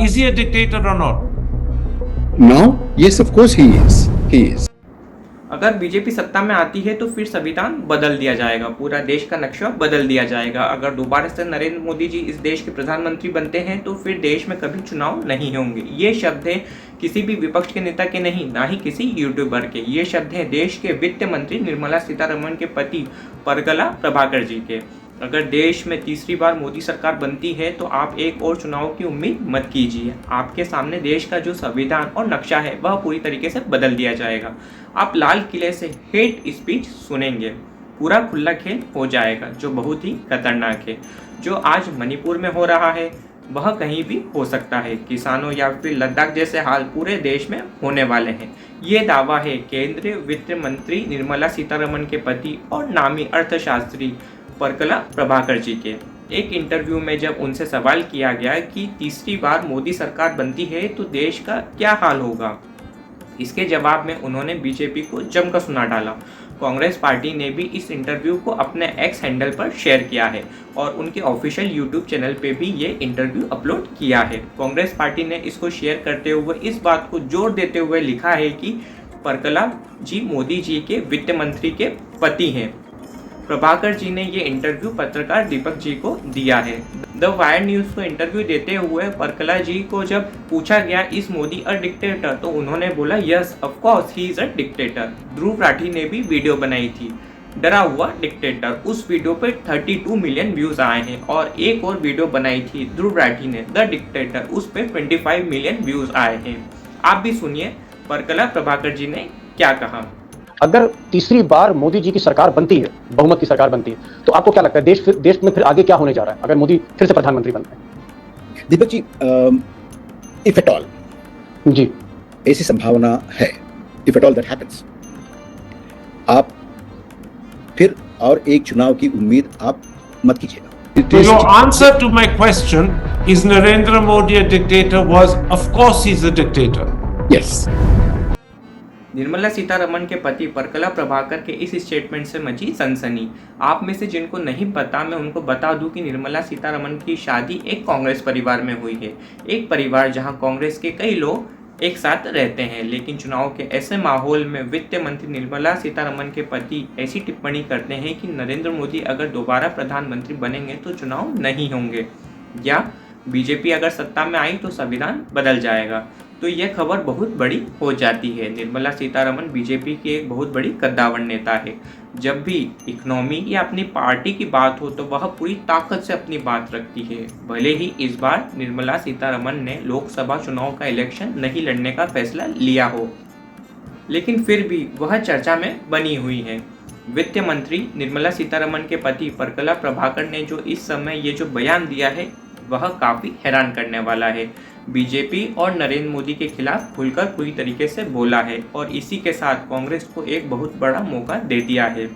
Is he a dictator or not? Now, yes, of course he is. He is. अगर BJP सत्ता में आती है तो फिर संविधान बदल दिया जाएगा, पूरा देश का नक्शा बदल दिया जाएगा। अगर दोबारा से नरेंद्र मोदी जी इस देश के प्रधानमंत्री बनते हैं तो फिर देश में कभी चुनाव नहीं होंगे। ये शब्द है किसी भी विपक्ष के नेता के नहीं, ना ही किसी यूट्यूबर के। ये शब्द है देश के वित्त मंत्री निर्मला सीतारमण के पति परगला प्रभाकर जी के। अगर देश में तीसरी बार मोदी सरकार बनती है तो आप एक और चुनाव की उम्मीद मत कीजिए। आपके सामने देश का जो संविधान और नक्शा है वह पूरी तरीके से बदल दिया जाएगा। आप लाल किले से हेट स्पीच सुनेंगे, पूरा खुला खेल हो जाएगा जो बहुत ही खतरनाक है। जो आज मणिपुर में हो रहा है वह कहीं भी हो सकता है। किसानों या फिर लद्दाख जैसे हाल पूरे देश में होने वाले हैं। ये दावा है केंद्रीय वित्त मंत्री निर्मला सीतारमण के पति और नामी अर्थशास्त्री परगला प्रभाकर जी के। एक इंटरव्यू में जब उनसे सवाल किया गया कि तीसरी बार मोदी सरकार बनती है तो देश का क्या हाल होगा, इसके जवाब में उन्होंने बीजेपी को जमकर सुना डाला। कांग्रेस पार्टी ने भी इस इंटरव्यू को अपने एक्स हैंडल पर शेयर किया है और उनके ऑफिशियल यूट्यूब चैनल पे भी ये इंटरव्यू अपलोड किया है। कांग्रेस पार्टी ने इसको शेयर करते हुए इस बात को जोर देते हुए लिखा है कि परगला जी मोदी जी के वित्त मंत्री के पति हैं। प्रभाकर जी ने ये इंटरव्यू पत्रकार दीपक जी को दिया है। द वायर न्यूज को इंटरव्यू देते हुए परगला जी को जब पूछा गया इस मोदी अ डिक्टेटर, तो उन्होंने बोला yes of course he is a dictator. Dhruv Rathee ने भी वीडियो बनाई थी डरा हुआ डिक्टेटर। उस वीडियो पे 32 मिलियन व्यूज आए हैं और एक और वीडियो बनाई थी ध्रुव राठी ने द डिक्टेटर, उस पे 25 मिलियन व्यूज आए हैं। आप भी सुनिए परगला प्रभाकर जी ने क्या कहा। अगर तीसरी बार मोदी जी की सरकार बनती है, बहुमत की सरकार बनती है, तो आपको क्या लगता है देश में फिर आगे क्या होने जा रहा है अगर मोदी फिर से प्रधानमंत्री बनते हैं? Deepak ji, if at all जी, ऐसी संभावना है, if at all that happens, आप फिर और एक चुनाव की उम्मीद आप मत कीजिएगा। So your answer to my question, is Narendra Modi a dictator, was of course he's a dictator. Yes. Nirmala Sitharaman के पति परगला प्रभाकर के इस स्टेटमेंट से मची सनसनी। आप में से जिनको नहीं पता, मैं उनको बता दूं कि निर्मला सीतारमण की शादी एक कांग्रेस परिवार में हुई है। एक परिवार जहां कांग्रेस के कई लोग एक साथ रहते हैं, लेकिन चुनाव के ऐसे माहौल में वित्त मंत्री निर्मला सीतारमण के पति ऐसी टिप्पणी करते हैं कि नरेंद्र मोदी अगर दोबारा प्रधानमंत्री बनेंगे तो चुनाव नहीं होंगे, या बीजेपी अगर सत्ता में आई तो संविधान बदल जाएगा। तो यह खबर बहुत बड़ी हो जाती है। निर्मला सीतारमण बीजेपी की एक बहुत बड़ी कद्दावर नेता है। जब भी इकोनॉमी या अपनी पार्टी की बात हो तो वह पूरी ताकत से अपनी बात रखती है। भले ही इस बार निर्मला सीतारमण ने लोकसभा चुनाव का इलेक्शन नहीं लड़ने का फैसला लिया हो, लेकिन फिर भी वह चर्चा में बनी हुई है। वित्त मंत्री निर्मला सीतारमण के पति परगला प्रभाकर ने जो इस समय ये जो बयान दिया है वह काफ़ी हैरान करने वाला है। बीजेपी और नरेंद्र मोदी के खिलाफ खुलकर पूरी तरीके से बोला है और इसी के साथ कांग्रेस को एक बहुत बड़ा मौका दे दिया है।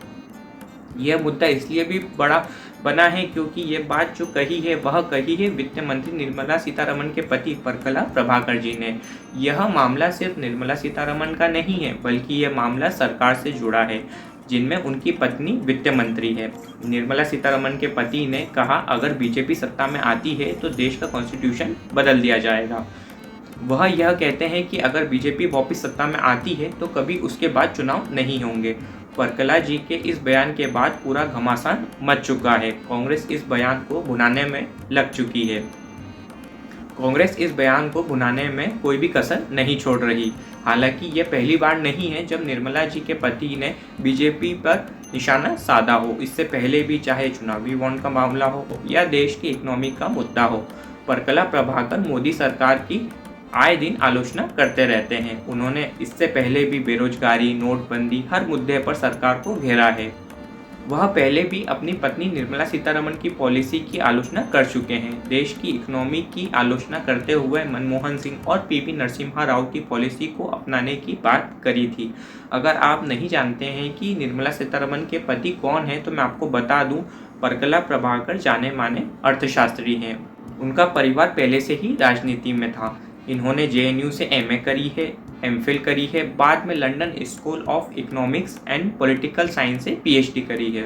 यह मुद्दा इसलिए भी बड़ा बना है क्योंकि ये बात जो कही है वह कही है वित्त मंत्री निर्मला सीतारमण के पति परगला प्रभाकर जी ने। यह मामला सिर्फ निर्मला सीतारमण का नहीं है, बल्कि यह मामला सरकार से जुड़ा है, जिनमें उनकी पत्नी वित्त मंत्री है। निर्मला सीतारमण के पति ने कहा अगर बीजेपी सत्ता में आती है तो देश का कॉन्स्टिट्यूशन बदल दिया जाएगा। वह यह कहते हैं कि अगर बीजेपी वापस सत्ता में आती है तो कभी उसके बाद चुनाव नहीं होंगे। परगला जी के इस बयान के बाद पूरा घमासान मच चुका है। कांग्रेस इस बयान को भुनाने में लग चुकी है। कांग्रेस इस बयान को भुनाने में कोई भी कसर नहीं छोड़ रही। हालांकि ये पहली बार नहीं है जब निर्मला जी के पति ने बीजेपी पर निशाना साधा हो। इससे पहले भी चाहे चुनावी बॉन्ड का मामला हो या देश की इकोनॉमी का मुद्दा हो, परगला प्रभाकर मोदी सरकार की आए दिन आलोचना करते रहते हैं। उन्होंने इससे पहले भी बेरोजगारी, नोटबंदी, हर मुद्दे पर सरकार को घेरा है। वह पहले भी अपनी पत्नी निर्मला सीतारमण की पॉलिसी की आलोचना कर चुके हैं। देश की इकोनॉमी की आलोचना करते हुए मनमोहन सिंह और पीवी नरसिम्हा राव की पॉलिसी को अपनाने की बात करी थी। अगर आप नहीं जानते हैं कि निर्मला सीतारमण के पति कौन है तो मैं आपको बता दूं, परगला प्रभाकर जाने माने अर्थशास्त्री हैं। उनका परिवार पहले से ही राजनीति में था। इन्होंने जेएनयू से एमए करी है, एमफिल करी है, बाद में London school of economics and political science से पीएचडी करी है।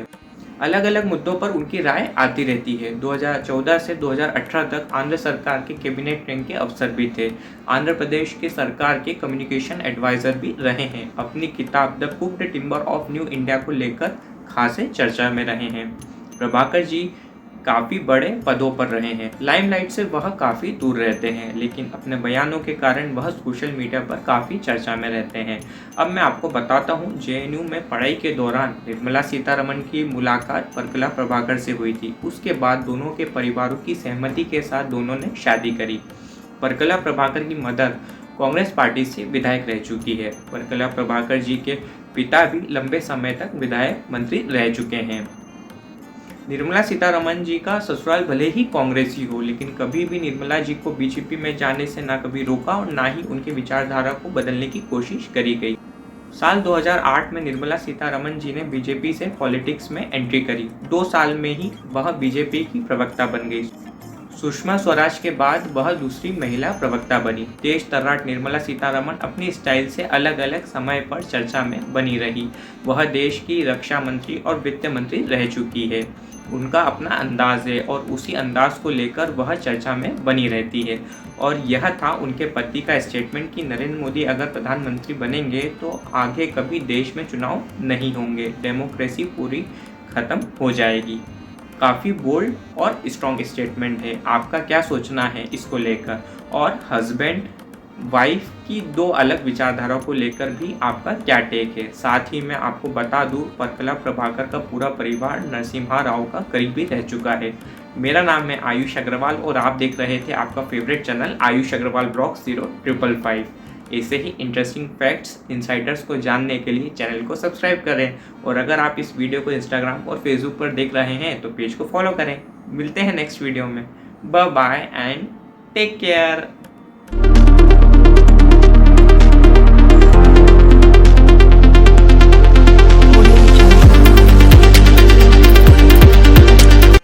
अलग अलग मुद्दों पर उनकी राय आती रहती है। 2014 से 2018 तक आंध्र सरकार के कैबिनेट रैंक के अफसर भी थे। आंध्र प्रदेश के सरकार के कम्युनिकेशन एडवाइजर भी रहे हैं। अपनी किताब the cooked timber of new India को लेकर खासे चर्चा में रहे हैं। प्रभाकर जी काफ़ी बड़े पदों पर रहे हैं। लाइमलाइट से वह काफ़ी दूर रहते हैं, लेकिन अपने बयानों के कारण वह सोशल मीडिया पर काफ़ी चर्चा में रहते हैं। अब मैं आपको बताता हूँ, जेएनयू में पढ़ाई के दौरान निर्मला सीतारमण की मुलाकात परकला प्रभाकर से हुई थी। उसके बाद दोनों के परिवारों की सहमति के साथ दोनों ने शादी करी। परकला प्रभाकर की मदर कांग्रेस पार्टी से विधायक रह चुकी है। परकला प्रभाकर जी के पिता भी लंबे समय तक विधायक मंत्री रह चुके हैं। निर्मला सीतारमण जी का ससुराल भले ही कांग्रेसी हो, लेकिन कभी भी निर्मला जी को बीजेपी में जाने से ना कभी रोका और ना ही उनकी विचारधारा को बदलने की कोशिश करी गई। साल 2008 में निर्मला सीतारमण जी ने बीजेपी से पॉलिटिक्स में एंट्री करी। 2 साल में ही वह बीजेपी की प्रवक्ता बन गई। सुषमा स्वराज के बाद वह दूसरी महिला प्रवक्ता बनी। तेज तर्राट निर्मला सीतारमण अपनी स्टाइल से अलग अलग समय पर चर्चा में बनी रही। वह देश की रक्षा मंत्री और वित्त मंत्री रह चुकी है। उनका अपना अंदाज है और उसी अंदाज को लेकर वह चर्चा में बनी रहती है। और यह था उनके पति का स्टेटमेंट कि नरेंद्र मोदी अगर प्रधानमंत्री बनेंगे तो आगे कभी देश में चुनाव नहीं होंगे, डेमोक्रेसी पूरी खत्म हो जाएगी। काफ़ी बोल्ड और स्ट्रॉन्ग स्टेटमेंट है। आपका क्या सोचना है इसको लेकर? और हस्बैंड वाइफ की 2 अलग विचारधारा को लेकर भी आपका क्या टेक है? साथ ही मैं आपको बता दूं, परकला प्रभाकर का पूरा परिवार नरसिम्हा राव का करीबी रह चुका है। मेरा नाम है आयुष अग्रवाल और आप देख रहे थे आपका favourite channel Ayush Agarwal blog 0555। ऐसे ही इंटरेस्टिंग फैक्ट्स इनसाइडर्स को जानने के लिए चैनल को सब्सक्राइब करें। और अगर आप इस वीडियो को इंस्टाग्राम और फेसबुक पर देख रहे हैं तो पेज को फॉलो करें। मिलते हैं नेक्स्ट वीडियो में। Bye bye and take care.